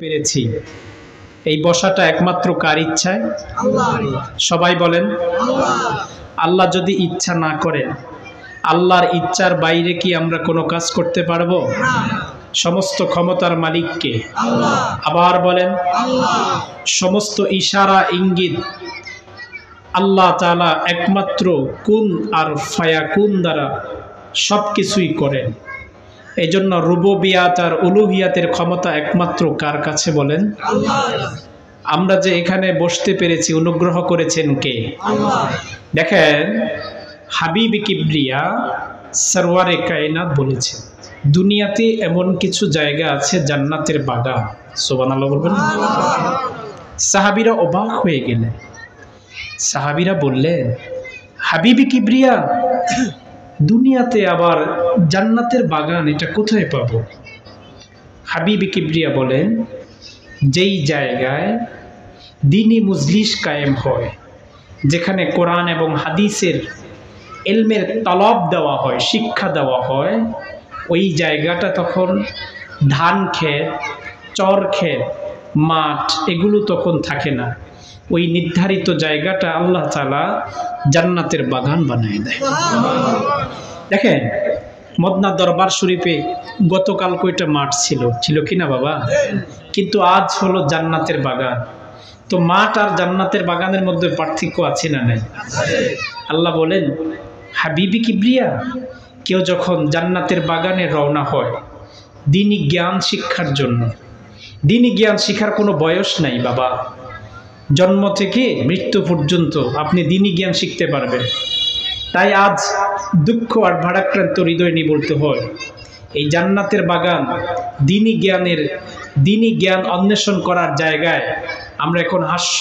পেরেছি এই বসাটা একমাত্র কার ইচ্ছায়? সবাই বলেন আল্লাহ যদি ইচ্ছা না করেন, আল্লাহর ইচ্ছার বাইরে কি আমরা কোনো কাজ করতে পারবো? সমস্ত ক্ষমতার মালিক কে? আবার বলেন সমস্ত ইশারা ইঙ্গিত আল্লাহ তাআলা একমাত্র কুন আর ফায়াকুন দ্বারা সবকিছুই করেন। এই জন্য রুবুবিয়াত আর উলুহিয়াতের ক্ষমতা একমাত্র কার কাছে বলেন? আমরা যে এখানে বসতে পেরেছি অনুগ্রহ করেছেন কে? দেখেন হাবিব কিবরিয়া সরওয়ারে কায়নাত বলেছেন দুনিয়াতে এমন কিছু জায়গা আছে জান্নাতের বাগান। সুবহানাল্লাহ বলবেন। সাহাবীরা অবাক হয়ে গেলেন। সাহাবীরা বললেন হাবিব কিবরিয়া দুনিয়াতে আবার জান্নাতের বাগান, এটা কোথায় পাবো? হাবিব কিবরিয়া বলেন যেই জায়গায় দ্বীনি মজলিস কায়েম হয়, যেখানে কোরআন এবং হাদিসের ইলমের তলব দেওয়া হয়, শিক্ষা দেওয়া হয়, ওই জায়গাটা তখন ধান ক্ষেত, চর ক্ষেত, মাঠ এগুলো তখন থাকে না। ওই নির্ধারিত জায়গাটা আল্লাহ তাআলা জান্নাতের বাগান বানিয়ে দেয়। দেখেন মদনা দরবার শরীফে গতকাল কয়টা মাঠ ছিল কিনা বাবা? কিন্তু আজ হলো জান্নাতের বাগান। তো মাঠ আর জান্নাতের বাগানের মধ্যে পার্থক্য আছে না নাই? আল্লাহ বলেন হাবিবি কিবরিয়া কেউ যখন জান্নাতের বাগানে রওনা হয় দ্বীনি জ্ঞান শিক্ষার জন্য, দ্বীনি জ্ঞান শিখার কোনো বয়স নাই বাবা। জন্ম থেকে মৃত্যু পর্যন্ত আপনি দ্বীনি জ্ঞান শিখতে পারবেন। তাই আজ দুঃখ আর ভারাক্রান্ত হৃদয় নিয়ে বলতে হয় এই জান্নাতের বাগান দ্বীনি জ্ঞান অন্বেষণ করার জায়গায় আমরা এখন হাস্য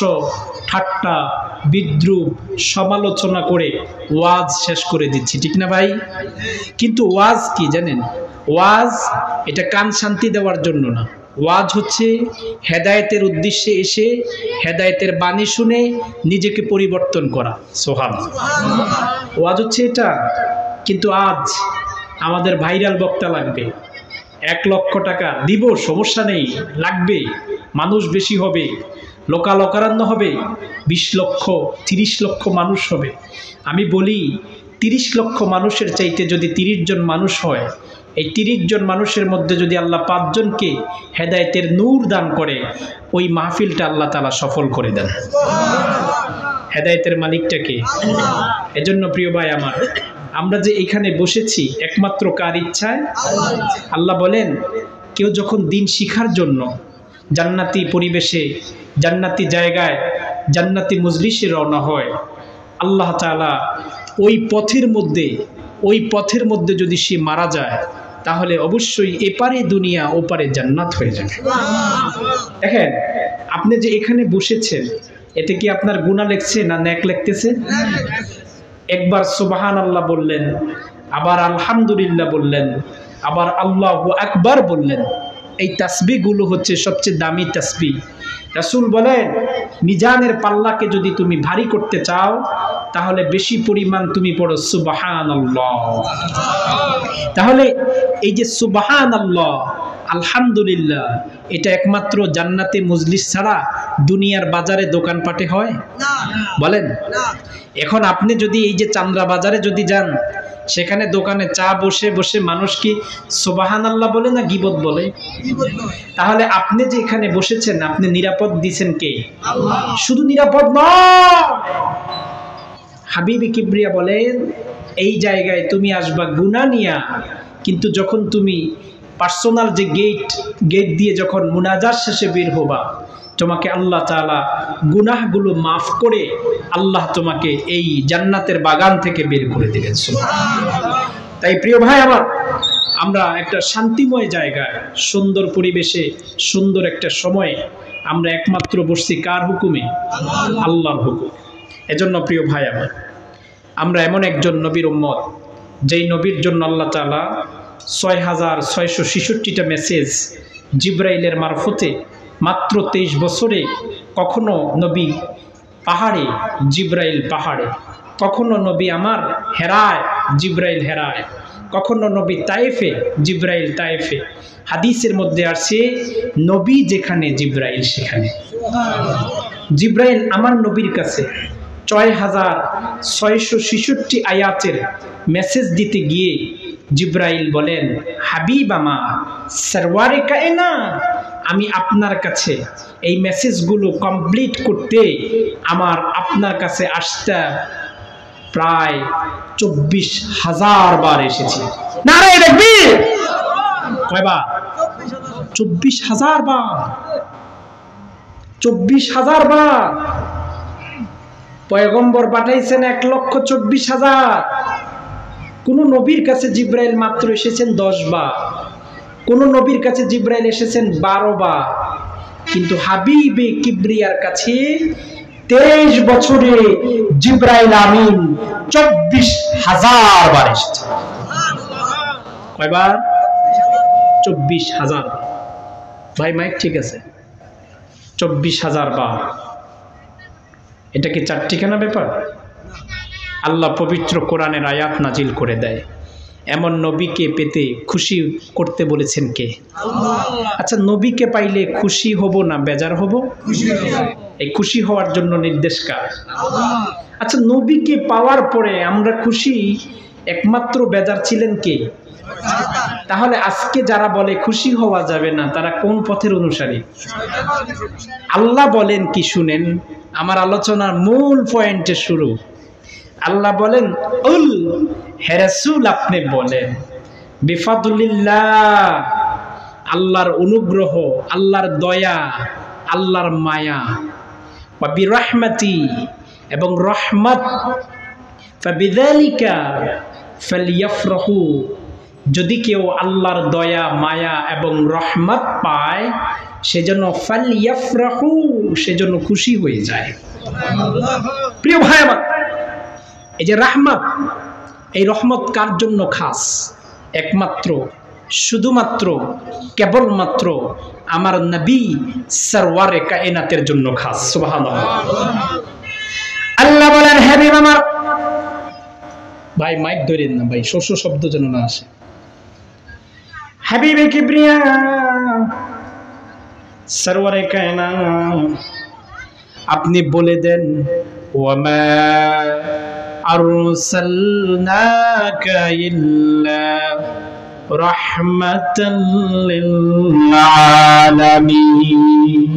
ঠাট্টা বিদ্রুপ সমালোচনা করে ওয়াজ শেষ করে দিচ্ছি, ঠিক না ভাই? কিন্তু ওয়াজ কি জানেন? ওয়াজ এটা কান শান্তি দেওয়ার জন্য না। ওয়াজ হচ্ছে হেদায়েতের উদ্দেশ্যে এসে হেদায়েতের বাণী শুনে নিজেকে পরিবর্তন করা। সুবহানাল্লাহ। ওয়াজ হচ্ছে এটা। কিন্তু আজ আমাদের ভাইরাল বক্তা লাগবে, 1 লক্ষ টাকা দিব, সমস্যা নেই, লাগবে, মানুষ বেশি হবে, লোকারণ্য হবে, 20 লক্ষ 30 লক্ষ মানুষ হবে। আমি বলি 30 লক্ষ মানুষের চাইতে যদি 30 জন মানুষ হয়, এই 30 জন মানুষের মধ্যে যদি আল্লাহ 5 জনকে হেদায়েতের নূর দান করে, ওই মাহফিলটা আল্লাহ তাআলা সফল করে দেন। হেদায়েতের মালিকটাকে। এজন্য প্রিয় ভাই আমার, আমরা যে এখানে বসেছি একমাত্র কার ইচ্ছায়? আল্লাহ বলেন কেউ যখন দিন শিখার জন্য জান্নাতি পরিবেশে, জান্নাতি জায়গায়, জান্নাতি মজলিসে রওনা হয়, আল্লাহ তাআলা ওই পথের মধ্যে যদি সে মারা যায় তাহলে অবশ্যই এপারে দুনিয়া ওপারে জান্নাত হয়ে যাবে। দেখেন আপনি যে এখানে বসেছেন এতে কি আপনার গুনাহ লেখছে না নেক লিখতেছে? একবার সুবহানাল্লাহ বললেন, আবার আলহামদুলিল্লাহ বললেন, আবার আল্লাহু আকবার বললেন। এই তাসবিহগুলো হচ্ছে সবচেয়ে দামি তাসবিহ। রাসূল বলেন মিজানের পাল্লাকে যদি তুমি ভারী করতে চাও তাহলে বেশি পরিমাণ তুমি পড়ো সুবহানাল্লাহ। তাহলে এই যে সুবহানাল্লাহ, আলহামদুলিল্লাহ, এটা একমাত্র জান্নাতে মজলিস ছাড়া দুনিয়ার বাজারে দোকানপাটে হয় না। বলেন এখন আপনি যদি এই যে চান্দ্রা বাজারে যদি যান, সেখানে দোকানে চা বসে বসে মানুষ কি সুবহানাল্লাহ বলে না গীবত বলে? তাহলে আপনি যে এখানে বসেছেন আপনি নিরাপদ দিয়েছেন কে? আল্লাহ। শুধু নিরাপদ নয়, হাবিব কিবরিয়া বলেন এই জায়গায় তুমি আসবা গুনাহ নিয়া, কিন্তু যখন তুমি পার্সোনাল যে গেট দিয়ে যখন মুনাজাত শেষে বের হবা, তোমাকে আল্লাহ তাআলা গুনাহগুলো মাফ করে আল্লাহ তোমাকে এই জান্নাতের বাগান থেকে বের করে দিবেন। সুবহানাল্লাহ। তাই প্রিয় ভাই আমার, আমরা একটা শান্তিময় জায়গায়, সুন্দর পরিবেশে, সুন্দর একটা সময়ে আমরা একমাত্র বসছি কার হুকুমে? আল্লাহর হুকুম। এজন্য প্রিয় ভাই আমার, আমরা এমন একজন নবীর উম্মত যেই নবীর জন্য আল্লাহ তাআলা 6666টা মেসেজ জিবরাইলের মারফতে মাত্র 23 বছরে, কখনো নবী পাহাড়ে জিবরাইল পাহাড়ে, কখনো নবী আমার হেরায় জিবরাইল হেরায়, কখনো নবী তায়েফে, জিব্রাইল তায়েফে। হাদিসের মধ্যে আসছে নবী যেখানে জিব্রাইল সেখানে। জিব্রাইল আমার নবীর কাছে ৬৬৬৬ আয়াতের মেসেজ দিতে গিয়ে জিব্রাইল বলেন, হাবিব আমার সরওয়ারে কায়নাত, আমি আপনার কাছে এই মেসেজগুলো কমপ্লিট করতে আমার আপনার কাছে আসতে প্রায় ২৪,০০০ বার এসেছি। নারে তাকবীর! কয়বার? ২৪,০০০ বার। ২৪,০০০ বার। পয়গম্বর পাঠাইছেন ১,২৪,০০০। কোন নবীর কাছে জিব্রাইল মাত্র এসেছেন ১০ বার, কোন নবীর কাছে জিব্রাইল এসেছেন ১২ বার, কিন্তু হাবিবে কিবরিয়ার কাছে ২৩ বছরে জিব্রাইল আমিন ২৪,০০০ বার এসেছে। কয়বার? ২৪,০০০ বার। ভাই মাইক ঠিক আছে? ২৪,০০০ বার। এটা কি চারটিখানা ব্যাপার? আল্লাহ পবিত্র কোরআনের আয়াত নাজিল করে দেয়। এমন নবীকে পেতে খুশি করতে বলেছেন কে? আচ্ছা, নবীকে পাইলে খুশি হব না বেজার হব? এই খুশি হওয়ার জন্য নির্দেশ কার? আচ্ছা, নবীকে পাওয়ার পরে আমরা খুশি, একমাত্র বেজার ছিলেন কে? তাহলে আজকে যারা বলে খুশি হওয়া যাবে না, তারা কোন পথের অনুসারী? আল্লাহ বলেন কি শুনেন, আমার আলোচনার মূল পয়েন্টে শুরু। আল্লাহ বলেন, উল হে রাসূল আপনি বলেন, বিফাদুলিল্লাহ, আল্লাহর অনুগ্রহ, আল্লাহর দয়া, আল্লাহর মায়া, ওয়া বিরহমাতি, এবং রহমত, ফাবিযালিকা ফালইফরাহু, যদি কেউ আল্লাহর দয়া, মায়া এবং রহমত পায় সেজন্য ফালইফরাহু, সেজন্য খুশি হয়ে যায়। প্রিয় ভাই আমার, এই যে রহমত, এই রহমত কার জন্য খাস? একমাত্র, শুধুমাত্র, কেবলমাত্র আমার নবী সরওয়ারে কায়নাতের জন্য খাস। সুবহানাল্লাহ। আল্লাহ বলেন, হাবিব আমার, ভাই মাইক ধরেন না ভাই, শস্য শব্দ যেন না আসে। হাবিবে কিবরিয়া সরওয়ারে কায়নাত, আপনি বলে দেন, ওয়ামা আরসালনাকা ইল্লা রাহমাতাল লিল আলামিন।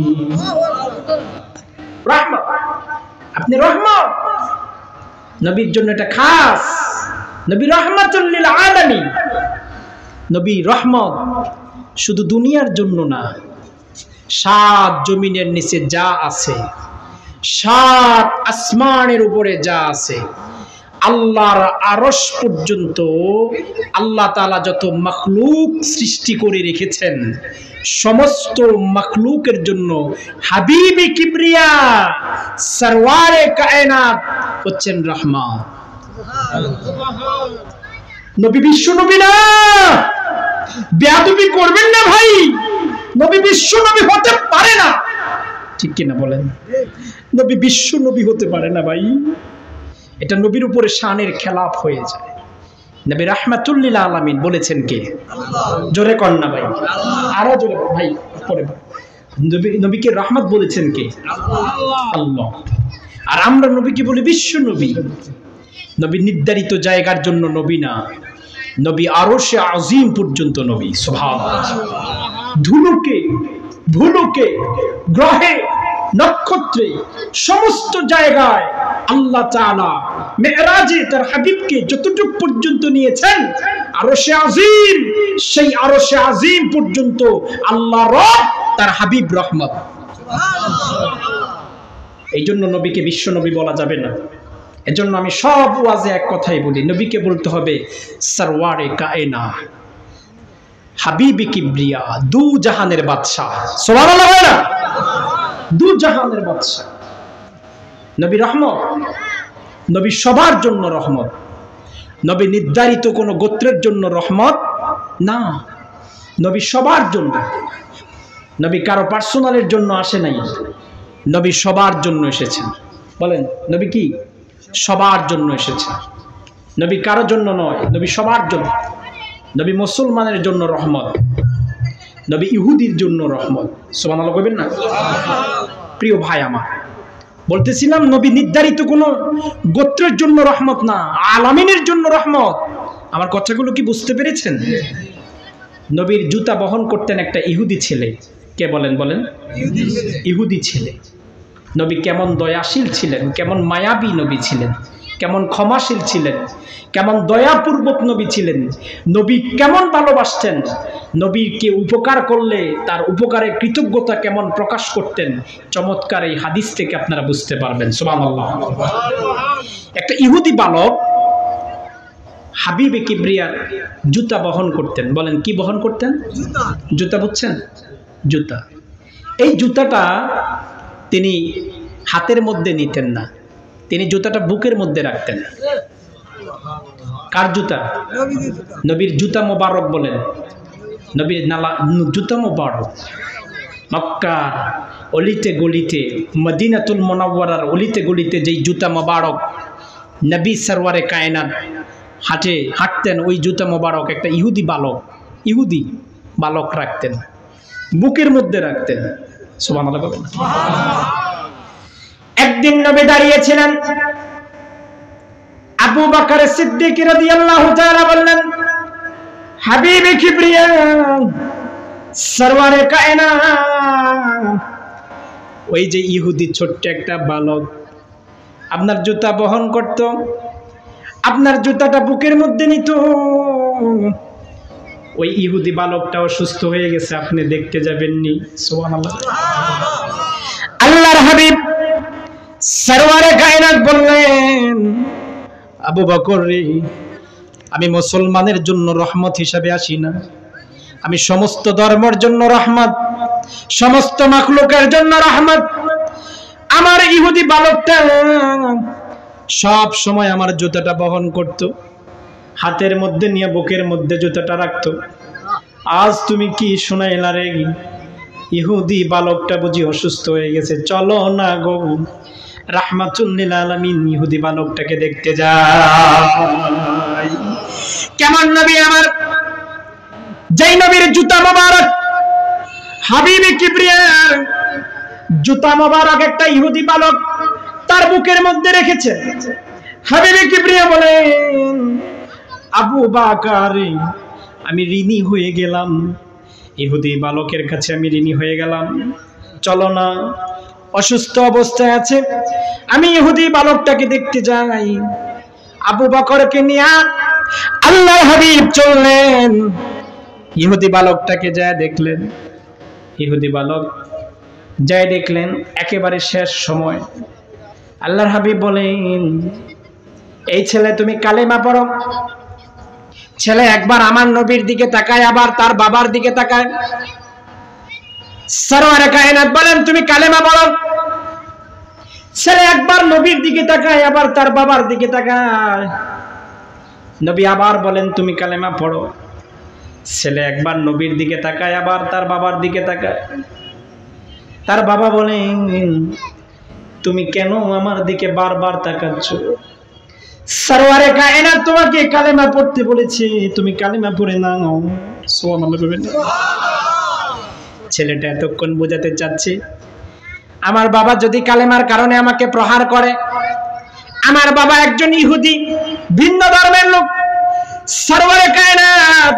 রহমত, আপনি রহমত, নবীর জন্য এটা খাস। নবী রাহমাতুল লিল আলামিন। নবী রহমত শুধু দুনিয়ার জন্য না, ৭ জমিনের নিচে যা আছে, ৭ আসমানের উপরে যা আছে, আল্লাহর আরশ পর্যন্ত আল্লাহ তাআলা যত মাখলুক সৃষ্টি করে রেখেছেন, সমস্ত মাখলুকের জন্য হাবিবে কিবরিয়া সরওয়ারে কায়নাত হচ্ছেন রহমত। নবী বিশ্ব নবী না, বেয়াদবি করবেন না ভাই। নবী বিশ্ব নবী হতে পারে না, ঠিক কিনা বলেন? নবী বিশ্ব নবী হতে পারে না ভাই, এটা নবীর উপরে শানের খেলাফ হয়ে যায়। নবী রাহমাতুল লিল আলামিন বলেছেন কে? জোরে কর না ভাই, আরো জোরে ভাই, পরে নবীকে রহমত বলেছেন কে? আল্লাহ। আর আমরা নবীকে বলি বিশ্ব নবী। নবী নির্ধারিত জায়গার জন্য নবী না, নবী আরশে আজিম পর্যন্ত নবী। সুবহানাল্লাহ। ধুলোকে, ভুলোকে, গ্রহে, নক্ষত্রে, সমস্ত জায়গায় আল্লাহ তাআলা মেরাজে তার হাবিবকে যতটুকু পর্যন্ত নিয়েছেন, আরশে আজিম, সেই আরশে আজিম পর্যন্ত আল্লাহ রব, তার হাবিব রহমত। এই জন্য নবীকে বিশ্ব নবী বলা যাবে না। এজন্য আমি সব ওয়াজে এক কথাই বলি, নবীকে বলতে হবে সরওয়ারে কায়নাত, হাবিবে কিবরিয়া, দু জাহানের বাদশাহ। সুবহানাল্লাহ। না, দু জাহানের বাদশাহ। নবী রহমত, নবী সবার জন্য রহমত। নবী নির্ধারিত কোন গোত্রের জন্য রহমত না, নবী সবার জন্য। নবী কারো পার্সোনালের জন্য আসে নাই, নবী সবার জন্য এসেছেন। বলেন, নবী কি? সবার জন্য এসেছেন। নবী কারো জন্য নয়, নবী সবার জন্য। নবী মুসলমানের জন্য রহমত, নবী ইহুদির জন্য রহমত। সুবহানাল্লাহ কইবেন না? প্রিয় ভাই আমার, বলতেছিলাম নবী নির্ধারিত কোনো গোত্রের জন্য রহমত না, আলামিনের জন্য রহমত। আমার কথাগুলো কি বুঝতে পেরেছেন? নবীর জুতা বহন করতেন একটা ইহুদি ছেলে। কে বলেন? বলেন। ইহুদি ছেলে। নবী কেমন দয়াশীল ছিলেন, কেমন মায়াবী নবী ছিলেন, কেমন ক্ষমাশীল ছিলেন, কেমন দয়াপূর্বক নবী ছিলেন, নবী কেমন ভালোবাসতেন, নবীকে উপকার করলে তার উপকারের কৃতজ্ঞতা কেমন প্রকাশ করতেন, চমৎকার এই হাদিস থেকে আপনারা বুঝতে পারবেন। সুবহানাল্লাহ। একটা ইহুদি বালক হাবিবে কিবরিয়ার জুতা বহন করতেন। বলেন, কি বহন করতেন? জুতা। বুঝছেন? জুতা। এই জুতাটা তিনি হাতের মধ্যে নিতেন না, তিনি জুতাটা বুকের মধ্যে রাখতেন। কার জুতা? নবীর জুতা মোবারক। বলেন, নবীর জুতা মোবারক। মক্কার অলিতে গলিতে, মদিনাতুল মুনাওয়ারার অলিতে গলিতে যেই জুতা মোবারক নবী সরওয়ারে কায়নাত হাঁটতেন, ওই জুতা মোবারক একটা ইহুদি বালক রাখতেন, বুকের মধ্যে রাখতেন। সুবহানাল্লাহ। একদিন নবী দাঁড়িয়েছিলেন, আবু বকর সিদ্দিক রাদিয়াল্লাহু তাআলা বললেন, হাবিবে কিবরিয়া সরওয়ারে কায়নাত, ওই যে ইহুদি ছোট্ট একটা বালক আপনার জুতা বহন করত, আপনার জুতাটা বুকের মধ্যে নিত, ওই ইহুদি বালকটা অসুস্থ হয়ে গেছে, আপনি দেখতে যাবেননি? সুবহানাল্লাহ। আল্লাহর হাবিব সরওয়ারে কায়নাত বললেন, আবু বকর রে, আমি মুসলমানের জন্য রহমত হিসাবে আসি না, আমি সমস্ত ধর্মের জন্য রহমত, সমস্ত মাখলুকের জন্য রহমত। আমার ইহুদি বালকটা সব সময় আমার জুতাটা বহন করত, হাতের মধ্যে নিয়ে বুকের মধ্যে জুতাটা রাখতো। আজ তুমি কি শোনাইলা রে, ইহুদি বালকটা বুঝি অসুস্থ হয়ে গেছে, চলো না গো রাহমাতুল লিল আলামিন ইহুদি বালকটাকে দেখতে যাই। কেমন নবী আমার, যেই নবীর জুতা মোবারক, হাবিবে কিবরিয়ার জুতা মোবারক একটা ইহুদি বালক তার বুকের মধ্যে রেখেছে। হাবিবে কিবরিয়া বলেন, আবু বকর আমি ঋণী হয়ে গেলাম, ইহুদি বালকের কাছে আমি ঋণী হয়ে গেলাম, চলো না, অসুস্থ অবস্থায় আছে, আমি ইহুদি বালকটাকে দেখতে যাই। আবু বকরকে নিয়ে আল্লাহর হাবিব চললেন, ইহুদি বালকটাকে যায় দেখলেন। ইহুদি বালক যায় দেখলেন একেবারে শেষ সময়। আল্লাহর হাবিব বলেন, এই ছেলে তুমি কালেমা পড়ো। ছেলে একবার আমার নবীর দিকে তাকায়, আবার তার বাবার দিকে তাকায়। সরওয়ারে কায়নাত বলেন, তুমি কালেমা পড়ো। ছেলে একবার নবীর দিকে তাকায়, আবার তার বাবার দিকে তাকায়। নবী আবার বলেন, তুমি কালেমা পড়ো। ছেলে একবার নবীর দিকে তাকায়, আবার তার বাবার দিকে তাকায়। তার বাবা বলেন, তুমি কেন আমার দিকে বারবার তাকাচ্ছ? সরওয়ারে কায়নাত তোমাকে কালেমা পড়তে বলেছে, তুমি কালেমা পড়ে নাও। সুবহানাল্লাহ। ছেলেটা এতক্ষণ বোঝাতে চাচ্ছে, আমার বাবা যদি কালেমার কারণে আমাকে প্রহার করে, আমার বাবা একজন ইহুদি, ভিন্ন ধর্মের লোক, সরওয়ারে কায়নাত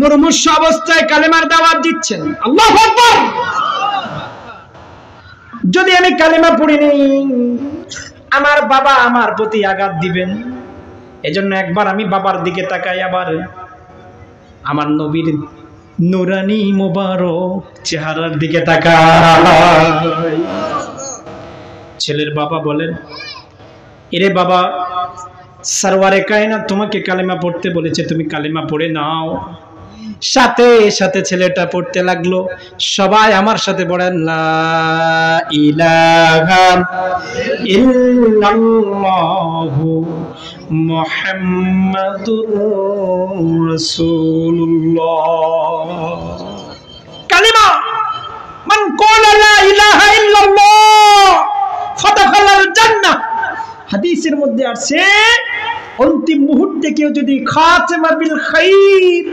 মুমূর্ষু অবস্থায় কালেমার দাওয়াত দিচ্ছেন। আল্লাহু আকবার। যদি আমি কালেমা পড়ি নেই, আমার বাবা আমার প্রতি আঘাত দিবেন, এজন্য একবার আমি বাবার দিকে তাকাই, আবার আমার নবীর নুরানি মোবারক চেহারার দিকে তাকাই। ছেলের বাবা বলেন, এরে বাবা, সরওয়ারে কায়নাত তোমাকে কালেমা পড়তে বলেছে, তুমি কালেমা পড়ে নাও। সাথে সাথে ছেলেটা পড়তে লাগলো। সবাই আমার সাথে পড়েন, লা ইলাহা ইল্লাল্লাহু মুহাম্মাদুর রাসূলুল্লাহ। কালিমা, মান ক্বালা লা ইলাহা ইল্লাল্লাহ ফাদাখালাল জান্নাহ। হাদিসের মধ্যে আছে, অন্তিম মুহূর্তে কেউ যদি খাতেমা বিল খাইর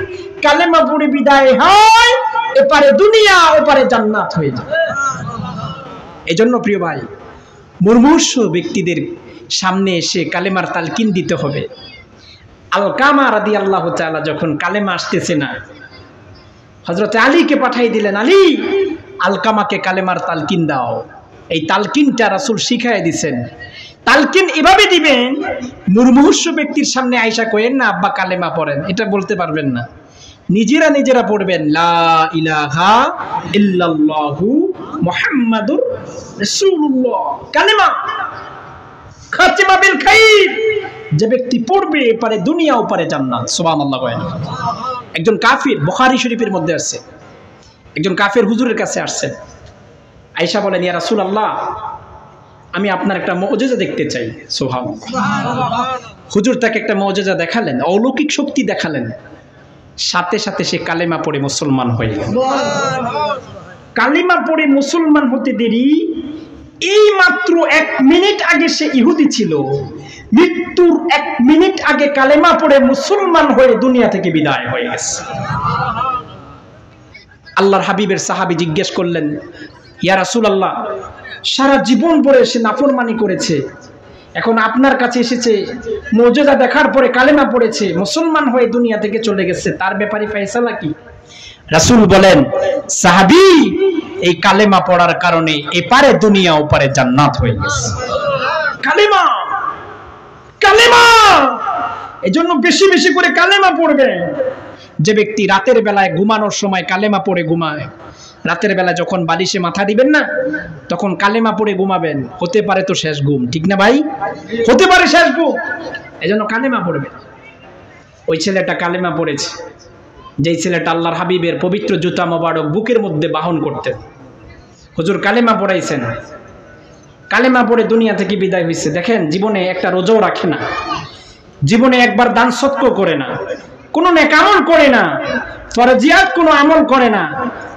কালেমা পড়ে বিদায় হয়, এপারে দুনিয়া ওপারে জান্নাত হয়ে যায়। এজন্য প্রিয় ভাই, মুমূর্ষ ব্যক্তিদের সামনে এসে কালেমার তালকিন দিতে হবে। আলকামা রাদিয়াল্লাহু তাআলা যখন কালেমা আসতেছে না, হযরত আলীকে পাঠিয়ে দিলেন, আলী আলকামাকে কালেমার তালকিন দাও। এই তালকিনটা রাসূল শিখাইয়া দিয়েছেন। তালকিন এভাবে দিবেন, মুমূর্ষ ব্যক্তির সামনে আয়েশা কইেন না আব্বা কালেমা পড়েন, এটা বলতে পারবেন না। নিজেরা পড়বেন, লা ইলাহা ইল্লাল্লাহু মুহাম্মাদুর রাসূলুল্লাহ, কালেমা খাতিমা বিল খাইর। যে ব্যক্তি পড়বে এপারে দুনিয়া ওপারে জান্নাত। সুবহানাল্লাহ। একজন কাফির, বুখারী শরীফের মধ্যে আছে, একজন কাফের হুজুরের কাছে আসছেন। আয়েশা বলেন, ইয়া রাসূলুল্লাহ, আমি আপনার একটা মুজিজা দেখতে চাই। সুবহানাল্লাহ। হুজুর তাকে একটা মুজিজা দেখালেন, অলৌকিক শক্তি দেখালেন। সাথে সাথে সে কালেমা পড়ে মুসলমান হয়ে গেল। কালেমা পড়ে মুসলমান হতে দেরি, এই মাত্র 1 মিনিট আগে সে ইহুদি ছিল, মৃত্যুর 1 মিনিট আগে কালেমা পড়ে মুসলমান হয়ে দুনিয়া থেকে বিদায় হয়ে গেছে। আল্লাহর হাবিবের সাহাবী জিজ্ঞেস করলেন, ইয়া রাসূলুল্লাহ, সারা জীবন পরে সে নাফরমানি করেছে, এখন আপনার কাছে এসেছে, মুজিজা দেখার পরে কালেমা পড়েছে, মুসলমান হয়ে দুনিয়া থেকে চলে গেছে, তার ব্যাপারে ফয়সালা কি? রাসূল বলেন, সাহাবী, এই কালেমা পড়ার কারণে এপারে দুনিয়া ওপারে জান্নাত হয়ে গেছে। কালেমা, কালেমা, এজন্য বেশি বেশি করে কালেমা পড়বে। যে ব্যক্তি রাতের বেলায় ঘুমানোর সময় কালেমা পড়ে ঘুমায়, রাতের বেলা যখন বালিশে মাথা দিবেন না, তখন কালেমা পড়ে ঘুমাবেন, হতে পারে তো শেষ ঘুম, ঠিক না ভাই? হতে পারে শেষ ঘুম, এজন্য কালেমা পড়বেন। ওই ছেলেটা কালেমা পড়েছে, যেই ছেলেটা আল্লাহর হাবিবের পবিত্র জুতা মোবারক বুকের মধ্যে বাহন করতেন। হুজুর কালেমা পড়াইছেন, কালেমা পড়ে দুনিয়া থেকে বিদায় হয়েছে। দেখেন, জীবনে একটা রোজাও রাখে না, জীবনে একবার দান সদকা করে না, কোনো নেক আমল করে না, ফরজিয়াত কোনো আমল করে না,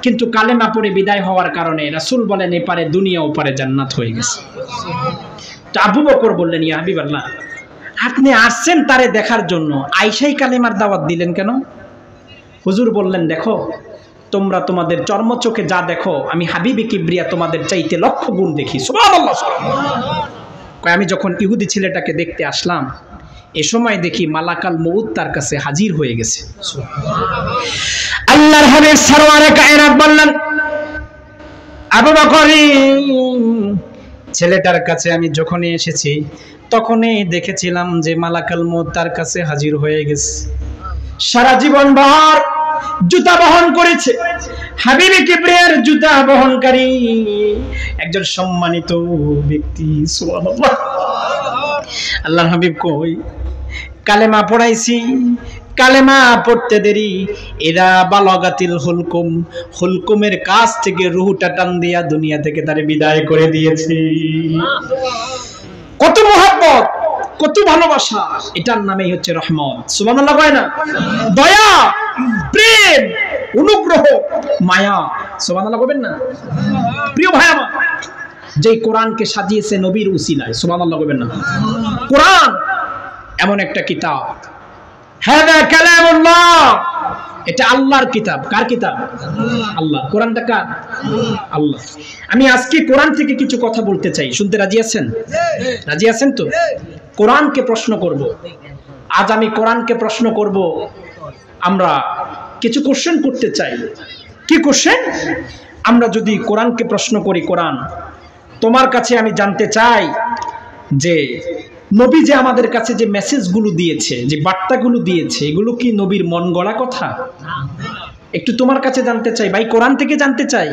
কিন্তু কালেমা পড়ে বিদায় হওয়ার কারণে রাসূল বলেন এপারে দুনিয়া ওপারে জান্নাত হয়ে গেছে। তো আবু বকর বললেন, ইয়া হাবিবাল্লাহ, আপনি আসছেন তারে দেখার জন্য, আয়েশাই কালেমার দাওয়াত দিলেন কেন? হুজুর বললেন, দেখো, তোমরা তোমাদের চর্মচোখে যা দেখো, আমি হাবিবে কিবরিয়া তোমাদের চাইতে লক্ষ গুণ দেখি। সুবহানাল্লাহ। কয়, আমি যখন ইহুদি ছেলেটাকে দেখতে আসলাম, এ সময় দেখি মালাকাল মউত তার কাছে হাজির হয়ে গেছে। আল্লাহর হাবিব সরওয়ারে কায়নাত বললেন, আবু বকর, ছেলেটার কাছে আমি যখনই এসেছি তখনই দেখেছিলাম যে মালাকাল মউত তার কাছে হাজির হয়ে গেছে। সারা জীবন ভর জুতা বহন করেছে, হাবিবে কিবরিয়ার জুতা বহনকারী একজন সম্মানিত ব্যক্তি। সুবহানাল্লাহ। আল্লাহর হাবিব কই, কালেমা পড়াইছি, কালেমা পড়তে দেরি, এরা বালাগাতিল হুলকুম, হুলকুমের কাছ থেকে রূহটা টান দিয়া দুনিয়া থেকে তারে বিদায় করে দিয়েছে। কত মহব্বত, কত ভালোবাসা, এটার নামেই হচ্ছে রহমত। সুবহানাল্লাহ। কয় না? দয়া, প্রেম, অনুগ্রহ, মায়া। সুবহানাল্লাহ বলবেন না? প্রিয় ভাই আমার, যে কোরআনকে সাজিয়েছে নবীর উসিলায়, সুবহানাল্লাহ বলবেন না? কোরআন এমন একটা কিতাব, হাদা কালামুল্লাহ, এটা আল্লাহর কিতাব। কার কিতাব? আল্লাহ। কোরআনটা কার? আল্লাহ। আমি আজকে কোরআন থেকে কিছু কথা বলতে চাই, শুনতে রাজি আছেন? রাজি আছেন তো? কোরআনকে প্রশ্ন করব আজ, আমি কোরআনকে প্রশ্ন করব। আমরা কিছু কোশ্চেন করতে চাই। কি কোশ্চেন? আমরা যদি কোরআনকে প্রশ্ন করি, কোরআন, তোমার কাছে আমি জানতে চাই যে নবী যে আমাদের কাছে যে মেসেজগুলো দিয়েছে, যে বার্তাগুলো দিয়েছে, এগুলো কি নবীর মন গড়া কথা? একটু তোমার কাছে জানতে চাই ভাই, কোরআন থেকে জানতে চাই,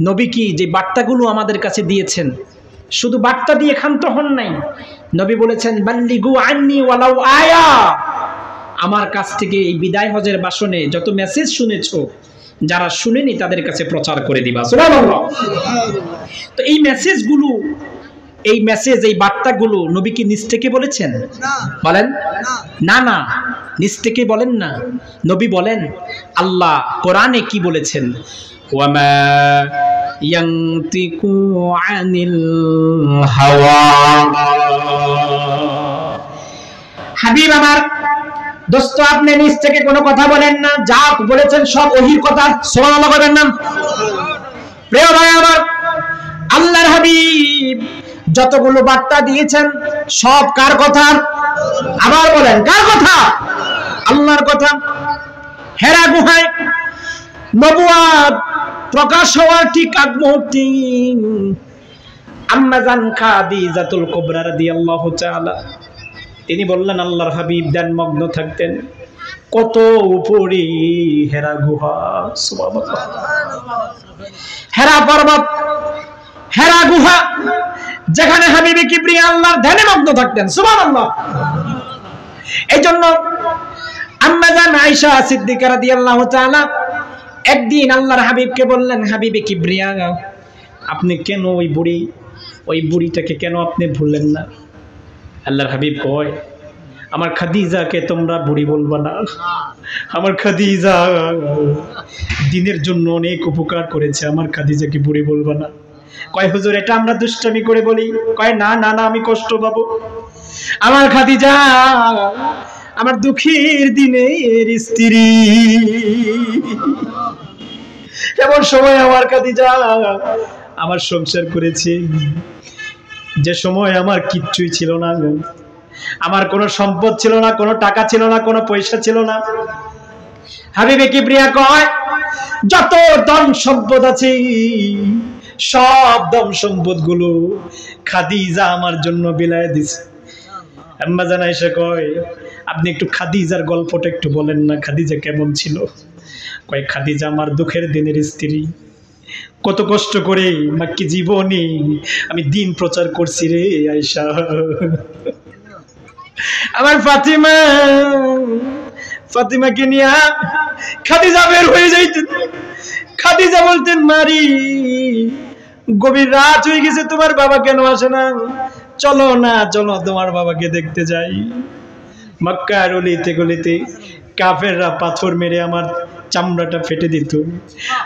নবী কি যে বার্তাগুলো আমাদের কাছে দিয়েছেন, শুধু বার্তা দিয়ে ক্ষান্ত হন নাই। নবী বলেছেন, বাল্লিগু আন্নি ওয়ালাউ আয়া, আমার কাছ থেকে এই বিদায় হজের ভাষণে যত মেসেজ শুনেছো, যারা শুনেনি তাদের কাছে প্রচার করে দিবা। সুবহানাল্লাহ। তো এই মেসেজগুলো, এই মেসেজ, এই বার্তাগুলো নবী কি নিজ থেকে বলেছেন? বলেন না, না, নিজ থেকে বলেন না। নবী বলেন, আল্লাহ কোরআনে কি বলেছেন? ওয়ামা ইয়ানতিকু আনিল হাওয়া, হাবিব আমার দোস্ত, আপনি নিজ থেকে কোনো কথা বলেন না, যা বলেছেন সব ওহির কথা। সুবহানাল্লাহ বলেন না? প্রিয় ভাই আমার, আল্লাহর হাবিব যতগুলো বার্তা দিয়েছেন সব কার কথা? আবার বলেন, কার কথা? আল্লাহর কথা। হেরা গুহায় নবুয়ত প্রকাশ হওয়ার ঠিক আগ মুহূর্তে আম্মা জান খাদিজাতুল কুবরা রাদিয়াল্লাহু তাআলা তিনি বললেন, আল্লাহর হাবিব ধ্যানমগ্ন থাকতেন। কত উপরে হেরা গুহা, সুবহানাল্লাহ, হেরা পর্বত, হেরা গুহা, যেখানে হাবিবে কিবরিয়া আল্লাহর ধ্যানে মগ্ন থাকতেন। সুবহানাল্লাহ। এইজন্য আম্মা জান আয়েশা সিদ্দিকা রাদিয়াল্লাহু তাআলা একদিন আল্লাহর হাবিবকে বললেন, হাবিবে কিবরিয়া, আপনি কেন ওই বুড়িটাকে কেন আপনি ভুললেন না? আল্লাহর হাবিব কয়, আমার খাদিজাকে তোমরা বুড়ি বলবা না, আমার খাদিজা দ্বীনের জন্য অনেক উপকার করেছে, আমার খাদিজাকে বুড়ি বলবা না। কয় হুজুর, এটা আমরা দুষ্টামি করে বলি। কয় না না না, আমি কষ্ট পাবো। আমার খাদিজা আমার দুঃখের দিনের স্ত্রী, এমন সময় আমার খাদিজা আমার সংসার করেছে যে সময় আমার কিচ্ছুই ছিল না, আমার কোনো সম্পদ ছিল না, কোনো টাকা ছিল না, কোনো পয়সা ছিল না। হাবিবে কিবরিয়া কয়, যত ধন সম্পদ আছে সব ধন সম্পদ গুলো খাদিজা আমার জন্য বিলায় দিছে। আম্মা জান আয়েশা কয়, আপনি একটু খাদিজার গল্পটা একটু বলেন না, খাদিজা কেমন ছিল? কয়, খাদিজা আমার দুঃখের দিনের স্ত্রী, কত কষ্ট করে মাক্কি জীবনে আমি দিন প্রচার করছি রে আয়েশা। আমার ফাতিমাকে নিয়ে খাদিজা বের হয়ে যাইতেন। খাদিজা বলতেন, মারি গভীর রাত হয়ে গেছে, তোমার বাবা কেন আসে না? চলো না, চলো তোমার বাবাকে দেখতে যাই। মক্কার অলিতে গলিতে কাফেররা পাথর মেরে আমার চামড়াটা ফেটে দিত।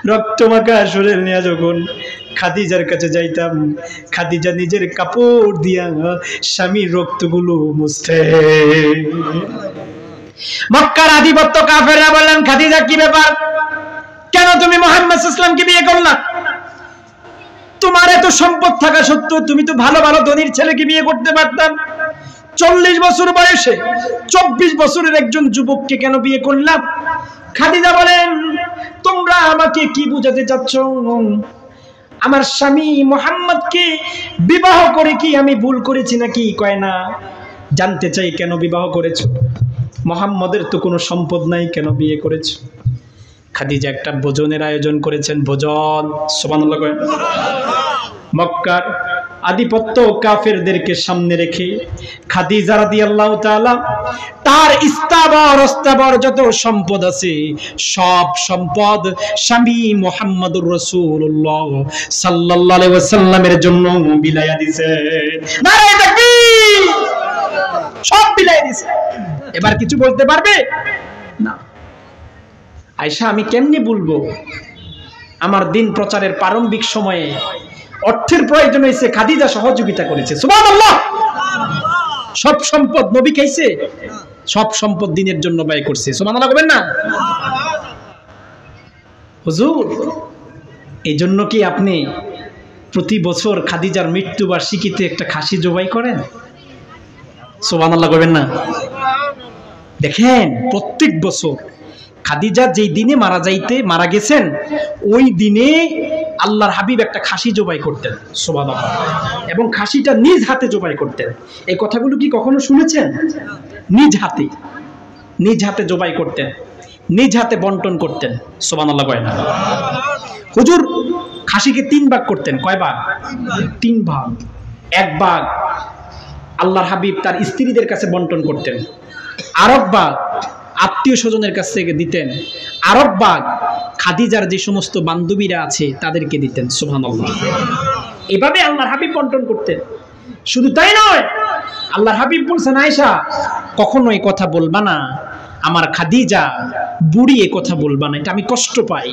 রক্ত মাখা শরীর নিয়ে যখন খাদিজার কাছে যাইতাম, খাদিজা নিজের কাপড় দিয়া স্বামীর রক্তগুলো মুছতে। মক্কার আধিপত্য কাফেররা বললেন, খাদিজা কি ব্যাপার, কেন তুমি মুহাম্মদ সাল্লাল্লাহু আলাইহি ওয়াসাল্লামকে বিয়ে করলা? তোমার এত সম্পদ থাকা সত্ত্বেও তুমি তো ভালো ভালো ধনীর ছেলেকে বিয়ে করতে পারতাম। 40 বছর বয়সে 24 বছরের একজন যুবককে কেন বিয়ে করলাম? খাদিজা বলেন, তোমরা আমাকে কি বুঝাতে চাচ্ছ? আমার স্বামী মুহাম্মদকে বিবাহ করে কি আমি ভুল করেছি নাকি? কয় না। জানতে চাই কেন বিবাহ করেছো? মুহাম্মদের তো কোনো সম্পদ নাই, কেন বিয়ে করেছো? খাদিজা একটা ভোজনের আয়োজন করেছেন, ভোজন। সুবহানাল্লাহ কয়। মক্কার আধিপত্য কাফেরদেরকে সামনে রেখে খাদিজা রাদিয়াল্লাহু তাআলা তার স্থাবর যত সম্পদ আছে সব সম্পদ স্বামী মুহাম্মদুর রাসূলুল্লাহ সাল্লাল্লাহু আলাইহি ওয়াসাল্লামের জন্য বিলায়া দিয়েছে। নারে তাকবীর! সব বিলায়া দিয়েছে। এবার কিছু বলতে পারবে না। আয়েশা, আমি কেমনে বলবো? আমার দিন প্রচারের প্রারম্ভিক সময়ে অর্থের প্রয়োজন হয়েছে, খাদিজা সহযোগিতা করেছে। সুবহানাল্লাহ। সব সম্পদ নবী খাইছে, সব সম্পদ দিনের জন্য ব্যয় করছে। সুবহানাল্লাহ বলবেন না? হুজুর, এই জন্য কি আপনি প্রতি বছর খাদিজার মৃত্যুবার্ষিকীতে একটা খাসি জবাই করেন? সুবহানাল্লাহ বলবেন না? দেখেন, প্রত্যেক বছর খাদিজা যেই দিনে মারা গেছেন ওই দিনে আল্লাহর হাবিব একটা খাসি জবাই করতেন। সুবহানাল্লাহ। এবং খাসিটা নিজ হাতে জবাই করতেন। এই কথাগুলো কি কখনো শুনেছেন? নিজ হাতে জবাই করতেন, নিজ হাতে বন্টন করতেন। সুবহানাল্লাহ কয় না? হুজুর খাসিকে 3 ভাগ করতেন। কয় ভাগ? 3 ভাগ। 1 ভাগ আল্লাহর হাবিব তার স্ত্রীদের কাছে বন্টন করতেন, আরেক ভাগ আত্মীয় স্বজনের কাছ থেকে দিতেন, আরেক ভাগ খাদিজার যে সমস্ত বান্ধবীরা আছে তাদেরকে দিতেন। সুবহানাল্লাহ। এভাবে আল্লাহর হাবিব বন্টন করতেন। শুধু তাই নয়, আল্লাহর হাবিব বলছেন, আয়েশা কখনো এই কথা বলবা না আমার খাদিজা বুড়ি, এ কথা বলবা না, এটা আমি কষ্ট পাই,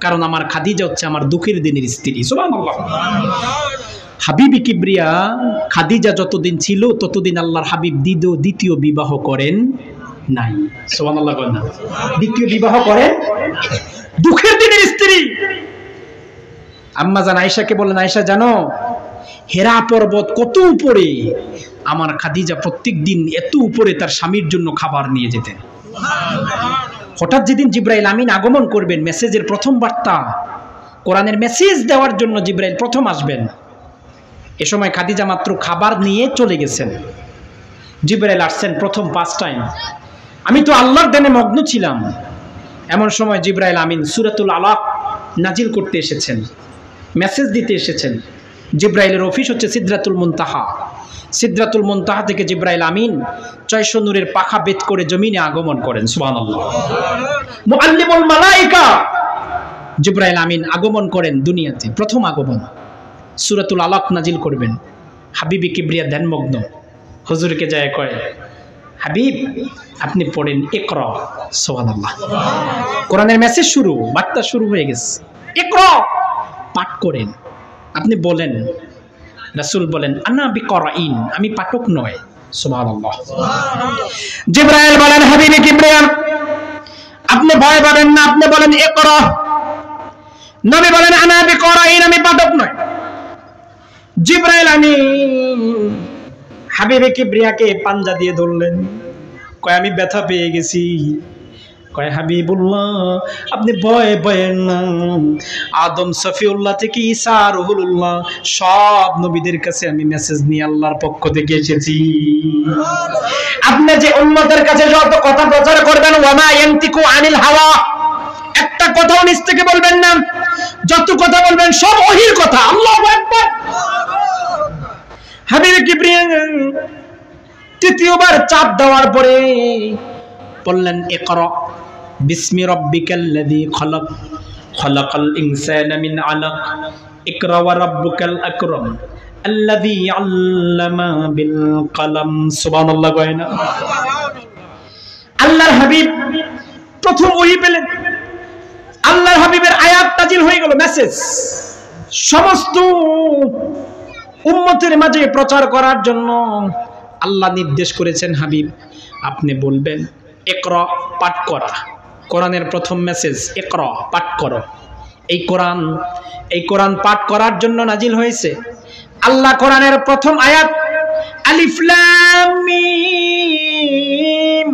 কারণ আমার খাদিজা হচ্ছে আমার দুঃখের দিনের স্ত্রী। সুবহানাল্লাহ। হাবিবি কিবরিয়া খাদিজা যতদিন ছিল ততদিন আল্লাহর হাবিব দ্বিতীয় বিবাহ করেন নাই। সুবহানাল্লাহ বলেন না, দ্বিতীয় বিবাহ করেন। দুঃখের দিনের স্ত্রী আম্মা জান আয়েশাকে বলেন, আয়েশা জানো হেরা পর্বত কত উপরে? আমার খাদিজা প্রত্যেক দিন এত উপরে তার স্বামীর জন্য খাবার নিয়ে যেতেন। হঠাৎ যেদিন জিব্রাইল আমিন আগমন করবেন, মেসেজের প্রথম বার্তা, কোরআনের মেসেজ দেওয়ার জন্য জিব্রাইল প্রথম আসবেন, এ সময় খাদিজা মাত্র খাবার নিয়ে চলে গেছেন। জিব্রাইল আসছেন প্রথম 5 টাইম। আমি তো আল্লাহর দেনে মগ্ন ছিলাম। এমন সময় জিব্রাইল আমিন সূরাতুল আলাক নাজিল করতে এসেছেন, মেসেজ দিতে এসেছেন। জিব্রাইলের অফিস হচ্ছে সিদরাতুল মুনতাহা। সিদরাতুল মুনতাহা থেকে জিব্রাইল আমিন 600 নূরের পাখা বেদ করে জমিনে আগমন করেন। সুবহানাল্লাহ। মুআল্লিমুল মালায়েকা জিব্রাইল আমিন আগমন করেন দুনিয়াতে, প্রথম আগমন। সূরাতুল আলাক নাজিল করবেন। হাবিবি কিবরিয়া ধ্যানমগ্ন, হুজুরকে যায় কয়, হাবিব আপনি পড়েন ইকরা। সুবহানাল্লাহ। কোরআনের মেসেজ শুরু, বার্তা শুরু হয়ে গেছে। ইকরা, পাঠ করেন। আপনি বলেন। রাসূল বলেন, আনা বিকরাইন, আমি পাঠক নয়। সুবহানাল্লাহ। জিব্রাইল বলেন, হাবিবি কিবরিয়া আপনি ভয় পাবেন না, আপনি বলেন ইকরা। নবী বলেন, আনা বিকরাইন, আমি পাঠক নয়। জিব্রাইল আমিন হাবিবে কিবরিয়াকে পাঞ্জা দিয়ে ধরলেন, কয় আমি ব্যথা পেয়ে গেছি। কয় হাবিবুল্লাহ আপনি ভয় পাবেন না, আদম সফিউল্লাহ থেকে ঈসা রুহুল্লাহ সব নবীদের কাছে আমি মেসেজ নিয়ে আল্লাহর পক্ষ থেকে এসেছি। আপনি যে উম্মতের কাছে যত কথা প্রচার করবেন, ওয়ামা ইয়ানতিকু আনিল হাওয়া, একটা কথাও নিজ থেকে বলবেন না, যত কথা বলবেন সব ওহীর কথা। আল্লাহু আকবার। হাবিবে কিবরিয়া তৃতীয়বার চাপ দেওয়ার পরে বললেন, ইকরা বিসমি রাব্বিকাল্লাযী খালাক, খালাকাল ইনসানা মিন আলাক, ইকরা ওয়া রাব্বুকাল আকরাম আল্লাযী আল্লামা বিল কলম। সুবহানাল্লাহ। কয়না আল্লাহর হাবিব প্রথম ওহী পেলেন, আল্লাহর হাবিবের আয়াত নাজিল হয়ে গেল, মেসেজ সমস্ত উম্মতের মাঝে প্রচার করার জন্য আল্লাহ নির্দেশ করেছেন, হাবিব আপনি বলবেন ইকরা, পাঠ করা। কোরআনের প্রথম মেসেজ ইকরা, পাঠ করো। এই কোরআন পাঠ করার জন্য নাজিল হয়েছে। আল্লাহ কোরআনের প্রথম আয়াত আলিফ লাম মিম,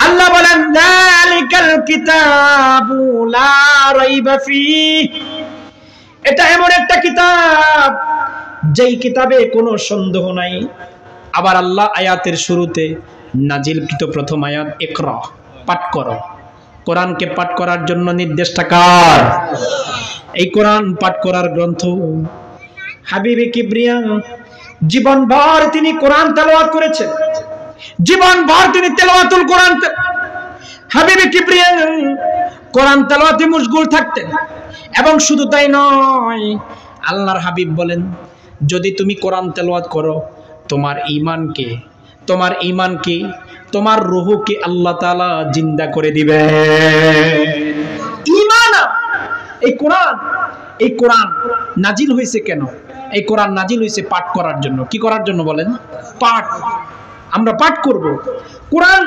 আল্লাহ বলেন যালিকাল কিতাবু লা রাইবা ফীহ, এটা এমন একটা কিতাব যেই কিতাবে কোনো সন্দেহ নাই। আবার আল্লাহ আয়াতের শুরুতে নাজিলকৃত প্রথম আয়াত ইকরা, পাঠ করো। কোরআনকে পাঠ করার জন্য নির্দেশটা কার? এই কোরআন পাঠ করার গ্রন্থ। হাবিবে কিবরিয়া জীবনভর তিনি কোরআন তেলাওয়াত করেছেন, জীবনভর তিনি তেলাওয়াতুল কোরআন, হাবিবে কিবরিয়া কোরআন তেলাওয়াতে মশগুল থাকতেন। এবং শুধু তাই নয়, আল্লাহর হাবিব বলেন, যদি তুমি কোরআন তেলাওয়াত করো তোমার ঈমানকে তোমার রূহকে আল্লাহ তাআলা জিন্দা করে দিবেন। ঈমান, এই কোরআন নাজিল হয়েছে কেন? এই কোরআন নাজিল হয়েছে পাঠ করার জন্য। কি করার জন্য বলেন? পাঠ। আমরা পাঠ করব। কোরআন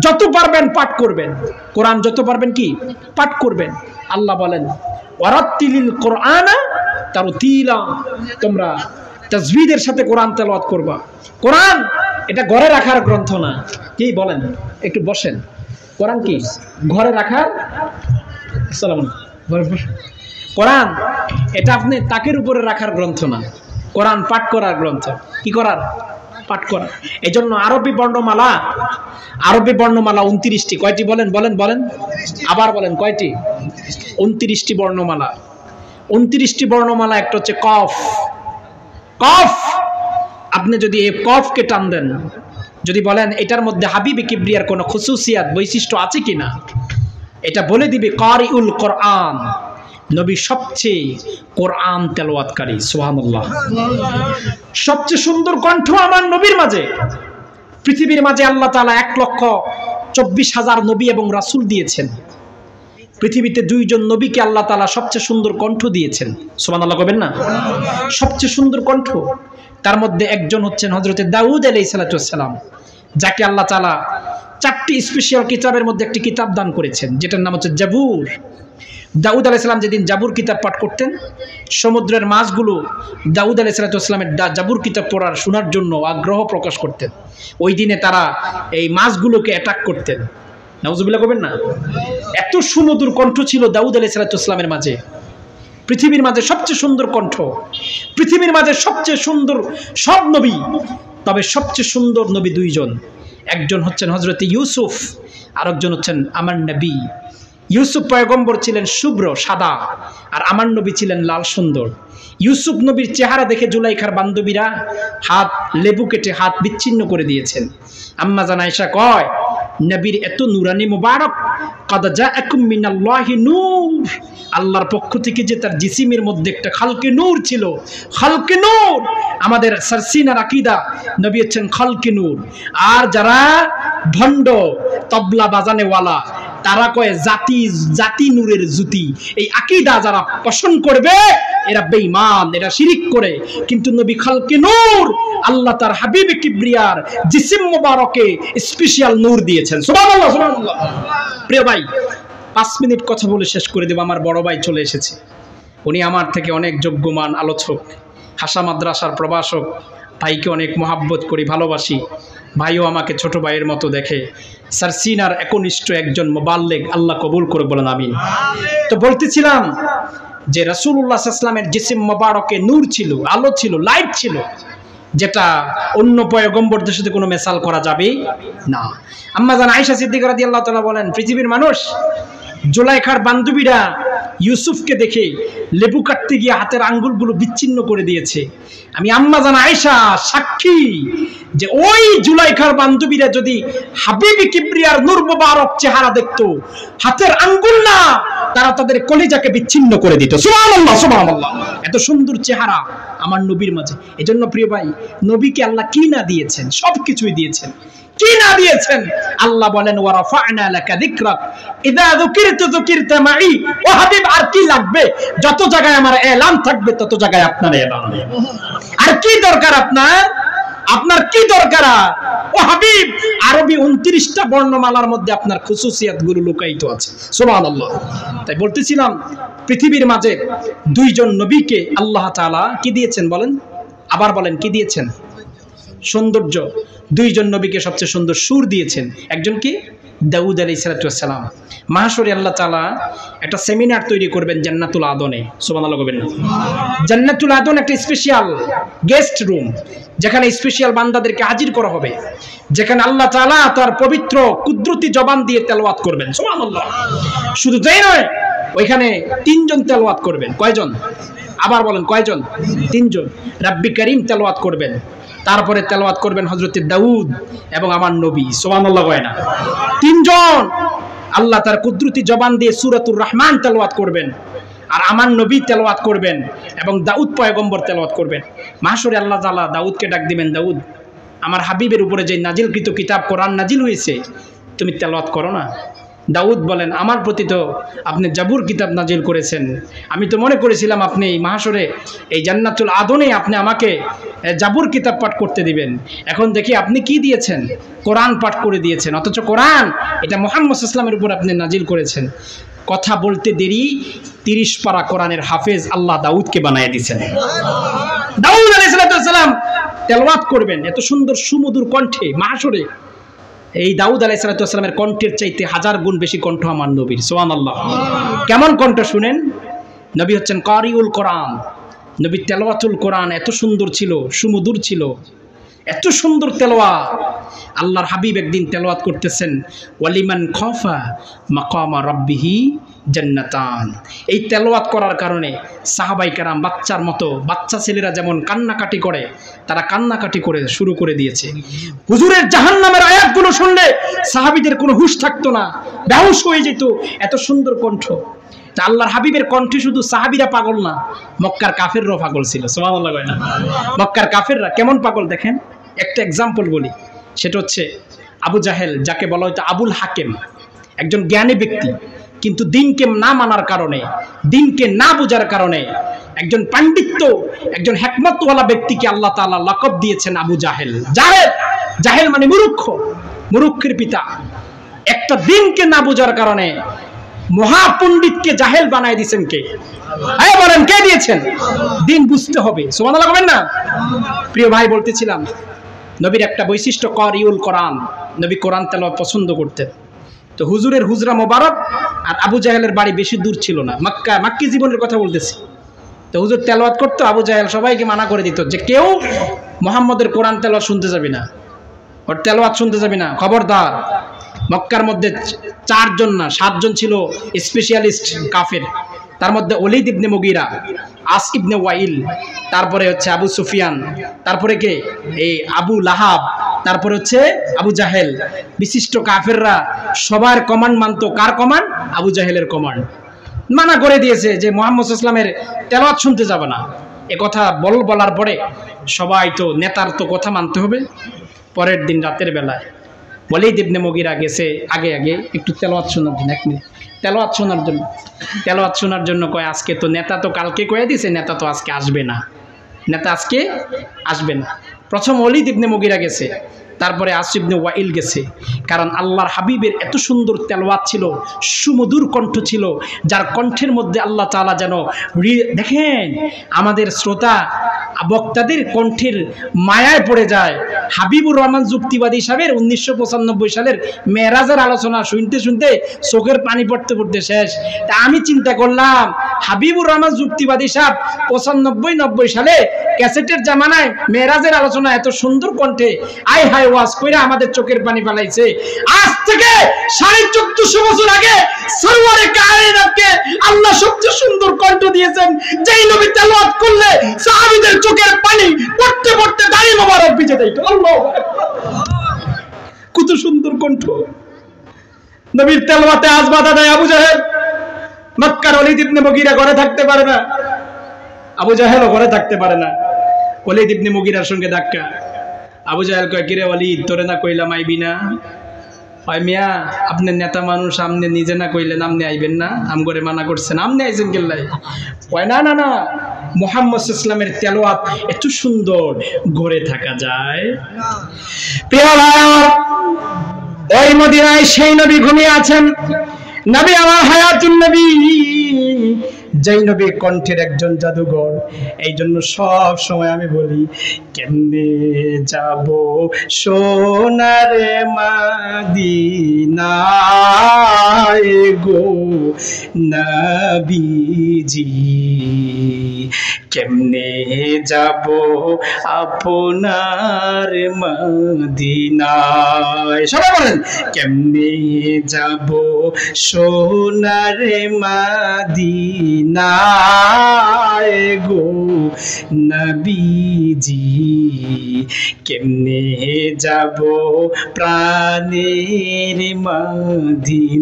যত পারবেন পাঠ করবেন, কোরআন যত পারবেন কি পাঠ করবেন। আল্লাহ বলেন ওয়ারাত্তিলিল কোরআনা তারতিলা, তোমরা তাজবিদের সাথে কোরআন তেলাওয়াত করবা। কোরআন এটা ঘরে রাখার গ্রন্থ না। কি বলেন? একটু বসেন। কোরআন কি ঘরে রাখার? আসসালামু আলাইকুম। কোরআন এটা আপনি তাকের উপরে রাখার গ্রন্থ না, কোরআন পাঠ করার গ্রন্থ। কি করার? পাঠ করা। এই জন্য আরবি বর্ণমালা 29টি। কয়টি বলেন? আবার বলেন কয়টি? 29টি বর্ণমালা। 29টি বর্ণমালা একটা হচ্ছে কফ। আপনি যদি এই কফকে টান দেন, যদি বলেন এটার মধ্যে হাবিবে কিবরিয়ার কোনো খুসুসিয়াত বৈশিষ্ট্য আছে কিনা, এটা বলে দিবে কারিউল কোরআন, নবী সবচেয়ে কোরআন তেলাওয়াতকারী। সুবহানাল্লাহ। সবচেয়ে সুন্দর কণ্ঠ আমার নবীর মাঝে। পৃথিবীর মাঝে আল্লাহ তাআলা 1,24,000 নবী এবং রাসূল দিয়েছেন। পৃথিবীতে দুইজন নবীকে আল্লাহ তাআলা সবচেয়ে সুন্দর কণ্ঠ দিয়েছেন, সুবহানাল্লাহ কবেন না? সবচেয়ে সুন্দর কণ্ঠ, তার মধ্যে একজন হচ্ছেন হযরতে দাউদ আলাইহিস সালাতু ওয়াস সালাম, যাকে আল্লাহ তাআলা 4টি স্পেশাল কিতাবের মধ্যে একটি কিতাব দান করেছেন, যেটার নাম হচ্ছে জাবুর। দাউদ আলাইহিস সালাম যেদিন জাবুর কিতাব পাঠ করতেন, সমুদ্রের মাছগুলো দাউদ আলাইহিস সালামের জাবুর কিতাব পড়ার শোনার জন্য আগ্রহ প্রকাশ করতেন। ওই দিনে তারা এই মাছগুলোকে অ্যাটাক করতেন। নাউজুবিল্লাহ করবেন না? এত সুমধুর কণ্ঠ ছিল দাউদ আলাইহিস সালামের মাঝে। পৃথিবীর মাঝে সবচেয়ে সুন্দর কণ্ঠ, পৃথিবীর মাঝে সবচেয়ে সুন্দর সব নবী, তবে সবচেয়ে সুন্দর নবী দুইজন। একজন হচ্ছেন হযরতে ইউসুফ, আরেকজন হচ্ছেন আমার নবী। ইউসুফ পয়গম্বর ছিলেন শুভ্র সাদা, আর আমার নবী ছিলেন লাল সুন্দর। ইউসুফ নবীর চেহারা দেখে জুলাইখার বান্ধবীরা হাত লেবু কেটে হাত বিচ্ছিন্ন করে দিয়েছেন। আম্মা জান আয়েশা কয়, নবীর এত নুরানি মুবারক, কাদ জাআকুম মিনাল্লাহি নূর, আল্লাহর পক্ষ থেকে যে তার জিসিমের মধ্যে একটা খালকে নূর ছিল, খালকে নূর। আমাদের সারসিনার আকীদা, নবী হচ্ছেন খালকে নূর। আর যারা ভণ্ড তবলা বাজানেওয়ালা, তারা কয় জাতি জাতি নূরের জ্যোতি। এই আকীদা যারা পোষণ করবে এরা বেঈমান, এরা শিরিক করে। কিন্তু নবী খালকে নূর, আল্লাহ তার হাবিবে কিবরিয়ার জিসিম মুবারকে স্পেশাল নূর দিয়েছেন। সুবহানাল্লাহ, সুবহানাল্লাহ। প্রিয় ভাই, 5 মিনিট কথা বলে শেষ করে দেব। আমার বড় ভাই চলে এসেছে, উনি আমার থেকে অনেক যোগ্যমান আলোচক, হাসা মাদ্রাসার প্রভাষক। ভাইকে অনেক মহাব্বত করি, ভালোবাসি। ভাইও আমাকে ছোট ভাইয়ের মতো দেখে। সারসিনার একনিষ্ঠ একজন মুবাল্লিগ, আল্লাহ কবুল করে বলেন আমিন। তো বলতেছিলাম যে রাসূলুল্লাহ সাল্লাল্লাহু আলাইহি ওয়াসাল্লামের জিসিম মুবারকে নূর ছিল, আলো ছিল, লাইট ছিল, যেটা অন্য পয়গম্বরদের সাথে কোনো মেসাল করা যাবে না। আম্মা জান আয়েশা সিদ্দিকা রাদিয়াল্লাহু তাআলা বলেন, পৃথিবীর মানুষ জুলাইখার বান্ধবীরা ইউসুফকে দেখে লেবু কাটতে গিয়ে হাতের আঙ্গুলগুলো বিচ্ছিন্ন করে দিয়েছে। আমি আম্মা জান আয়েশা সাক্ষী যে ওই জুলাইখার বান্ধবীরা যদি হাবিবি কিবরিয়ার নূর মুবারক চেহারা দেখতো, হাতের আঙ্গুল না, তারা তাদের কলিজাকে বিচ্ছিন্ন করে দিত। সুবহানাল্লাহ, সুবহানাল্লাহ। এত সুন্দর চেহারা আমার নবীর মাঝে। এজন্য প্রিয় ভাই, নবীকে আল্লাহ কি না দিয়েছেন? সবকিছুই দিয়েছেন। কি না দিয়েছেন? আল্লাহ বলেন, ওয়া রাফা'না লাকা যিকরাক ইযা যুকিরতু যুকিরতা মাই। ও হাবিব, আর কি লাগবে? যত জায়গায় আমার এলান থাকবে তত জায়গায় আপনার এলান। আর কি দরকার আপনার? আপনার কি দরকার? ও হাবিব, আরবি 29টা বর্ণমালার মধ্যে আপনার খুসুসিয়াতগুলো লুকায়িত আছে। সুবহানাল্লাহ। তাই বলতেছিলাম, পৃথিবীর মাঝে দুইজন নবীকে আল্লাহ তাআলা কি দিয়েছেন বলেন? আবার বলেন, কি দিয়েছেন? সৌন্দর্য। দুইজন নবীকে সবচেয়ে সুন্দর সুর দিয়েছেন। একজন কি? দাউদ আলাইহিস সালাম। মাহশরে আল্লাহ তাআলা একটা সেমিনার তৈরি করবেন জান্নাতুল আদনে। সুবহানাল্লাহ বলবেন না? জান্নাতুল আদন একটা স্পেশাল গেস্ট রুম, যেখানে স্পেশাল বান্দাদেরকে হাজির করা হবে, যেখানে আল্লাহ তাআলা তার পবিত্র কুদরতি জবান দিয়ে তেলাওয়াত করবেন। সুবহানাল্লাহ। শুধু তাই নয়, ওইখানে 3 জন তেলাওয়াত করবেন। কয়জন? আবার বলেন, কয়জন? 3 জন। রাব্বি কারীম তেলাওয়াত করবেন, তারপরে তেলাওয়াত করবেন হযরতে দাউদ এবং আমার নবী। সুবহানাল্লাহ কয় না? 3 জন। আল্লাহ তার কুদরতি জবান দিয়ে সূরাতুর রহমান তেলাওয়াত করবেন, আর আমার নবী তেলাওয়াত করবেন, এবং দাউদ পয়গম্বর তেলাওয়াত করবেন। মাহশরে আল্লাহ তাআলা দাউদকে ডাক দিবেন, দাউদ, আমার হাবিবের উপরে যে নাজিলকৃত কিতাব কোরআন নাজিল হয়েছে, তুমি তেলাওয়াত করো না। দাউদ বলেন, আমার প্রতি তো আপনি জাবুর কিতাব নাজিল করেছেন, আমি তো মনে করেছিলাম আপনি এই মাহশরে এই জান্নাতুল আদনে আপনি আমাকে জাবুর কিতাব পাঠ করতে দিবেন। এখন দেখি আপনি কি দিয়েছেন? কোরআন পাঠ করে দিয়েছেন, অথচ কোরআন এটা মুহাম্মদ সাল্লাল্লাহু আলাইহি ওয়াসাল্লামের উপর আপনি নাজিল করেছেন। কথা বলতে দেরি 30 পারা কোরআনের হাফেজ আল্লাহ দাউদকে বানায় দিয়েছেন। দাউদ আলাইহিস সালাম তেলাওয়াত করবেন এত সুন্দর সুমধুর কণ্ঠে মাহশরে। এই দাউদ আলাইহিস সালামের কণ্ঠের চাইতে 1000 গুণ বেশি কণ্ঠ আমার নবীর। সুবহানাল্লাহ। কেমন কণ্ঠ শুনেন? নবী হচ্ছেন কারিউল কোরআন। নবী তেলাওয়াতুল কোরআন এত সুন্দর ছিল, সুমধুর ছিল, এত সুন্দর তেলাওয়াত। আল্লাহর হাবিব একদিন তেলাওয়াত করতেছেন, ওয়ালিমান খাফা মাকামা রাব্বিহি জান্নাতান। এই তেলাওয়াত করার কারণে সাহাবাই কেরাম বাচ্চার মতো, বাচ্চা ছেলেরা যেমন কান্নাকাটি করে, তারা কান্নাকাটি করে শুরু করে দিয়েছে। হুজুরের জাহান্নামের আয়াতগুলো শুনলে সাহাবীদের কোনো হুঁশ থাকতো না, বেহুশ হয়ে যেত, এত সুন্দর কণ্ঠ। তা আল্লাহর হাবিবের কণ্ঠে শুধু সাহাবীরা পাগল না, মক্কার কাফেররাও পাগল ছিল। সুবহানাল্লাহ কয় না? মক্কার কাফেররা কেমন পাগল দেখেন, একটা এক্সাম্পল বলি। সেটা হচ্ছে আবু জাহেল, যাকে বলা হয়তো আবুল হাকেম, একজন জ্ঞানী ব্যক্তি। কিন্তু দিনকে না মানার কারণে, দিনকে না বোঝার কারণে একজন পাণ্ডিত্য, একজন হিকমতওয়ালা ব্যক্তিকে আল্লাহ তাআলা লকব দিয়েছেন আবু জাহেল। জাহেল, জাহেল মানে মূর্খ, মূর্খের পিতা। একটা দিনকে না বোঝার কারণে মহাপণ্ডিতকে জাহেল বানায় দিয়েছেন কে? হ্যাঁ বলেন, কে দিয়েছেন? দিন বুঝতে হবে। সুবহানাল্লাহ বলেন না? প্রিয় ভাই, বলতেছিলাম নবীর একটা বৈশিষ্ট্য করিউল কোরআন। নবী কোরআন তেলাওয়াত পছন্দ করতেন। তো হুজুরের হুজরা মোবারক আর আবু জাহেলের বাড়ি বেশি দূর ছিল না, মক্কা, মাক্কি জীবনের কথা বলতেছি। তো হুজুর তেলাওয়াত করতো, আবু জাহেল সবাইকে মানা করে দিত যে কেউ মুহাম্মদের কোরআন তেলাওয়াত শুনতে যাবি না, ওর তেলাওয়াত শুনতে যাবি না, খবরদার। মক্কার মধ্যে 4 জন না 7 জন ছিল স্পেশালিস্ট কাফের। তার মধ্যে ওলীদ ইবনে মুগীরা, আস ইবনে ওয়াইল, তারপরে হচ্ছে আবু সুফিয়ান, তারপরে কে এই আবু লাহাব, তারপরে হচ্ছে আবু জাহেল। বিশিষ্ট কাফেররা সবার কমান্ড মানতো। কার কমান্ড? আবু জাহেলের কমান্ড। মানা করে দিয়েছে যে মুহাম্মদ সাল্লাল্লাহু আলাইহি ওয়াসাল্লামের তেলাওয়াত শুনতে যাবে না। এ কথা বলার পরে সবাই তো নেতার তো কথা মানতে হবে। পরের দিন রাতের বেলায় ওলীদ ইবনে মুগীরা গেছে আগে একটু তেলাওয়াত শোনার জন্য, 1 মিনিট তেলাওয়াত শোনার জন্য কয় আজকে তো নেতা তো কালকে কয়ে দিয়েছে, নেতা তো আজকে আসবে না, নেতা আজকে আসবে না। প্রথম ওলীদ ইবনে মুগীরা গেছে, তারপরে আস ইবনে ওয়াইল গেছে। কারণ আল্লাহর হাবিবের এত সুন্দর তেলাওয়াত ছিল, সুমধুর কণ্ঠ ছিল, যার কণ্ঠের মধ্যে আল্লাহ তাআলা যেন দেখেন আমাদের শ্রোতা বক্তাদের কণ্ঠের মায়ায় পড়ে যায়। হাবিবুর রহমান যুক্তিবাদী সাহেবের 1995 সালের মেরাজের আলোচনা শুনতে শুনতে চোখের পানি পড়তে শেষ। তা আমি চিন্তা করলাম, হাবিবুর রহমান যুক্তিবাদী সাহেব 95-90 সালে ক্যাসেটের জামানায় মেরাজের আলোচনা এত সুন্দর কণ্ঠে আই হাই ওয়াজ কইরা আমাদের চোখের পানি ফেলাইছে। আজ থেকে 1450 বছর আগে সরওয়ারে কায়নাতকে আল্লাহ সবচেয়ে সুন্দর কণ্ঠ দিয়েছেন, যেই নবী তেলাওয়াত করলে সাহাবীদের চোখের পানি পড়তে দাড়ি মোবারক ভিজে যাইত। আল্লাহু আকবার, কত সুন্দর কণ্ঠ। নবীর তেলাওয়াতে আজ বাধা দেয় আবু জাহেল। মক্কার ওলীদ ইবনে মুগীরা ঘরে থাকতে পারে না, আবু জাহেলও ঘরে থাকতে পারে না। ওলীদ ইবনে মুগীরার সঙ্গে ধাক্কা। আবু জাহেল কয়, কিরে ওলীদ, তোরে না কইলাম আইবি না? হয় মিয়া, আপনার নেতা মানুষ, আমনে নিজে না কইলেন আমনে আইবেন না, আম করে মানা করছেন, আমনে আইছেন কেল্লাই? কয় না না না, মুহাম্মদ সাল্লাল্লাহু আলাইহি ওয়াসাল্লামের তেলাওয়াত এত সুন্দর, ঘরে থাকা যায়। প্রিয় ভাই, ওই মদিনায় সেই নবী ঘুমিয়ে আছেন। নবী আমার হায়াতুন নবী, যেই নবী কণ্ঠের একজন জাদুঘর। এই জন্য সব সময় আমি বলি, কেমনে যাব সোনার মদিনায় গো নবীজি, কেমনে যাব আপনার মদিনায়। সবাই বলেন, কেমনে যাব সোনার মদিনায় গো নবীজি, কেমনে যাব প্রাণের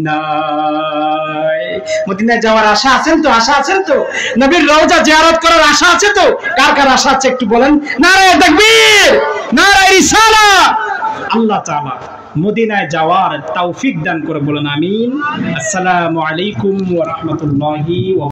মদিনায়। মদিনায় যাওয়ার আশা আছেন তো? আশা আছেন তো? নবীর রওজা জিয়ারত করার আশা আছে তো? কার কার আশা আছে একটু বলেন। নারায়ে তাকবীর, নারায়ে রিসালাত। আল্লাহ তাআলা মদিনায় যাওয়ার তৌফিক দান করে, বলেন আমিন। আসসালামু আলাইকুম ওয়া রাহমাতুল্লাহি ওয়া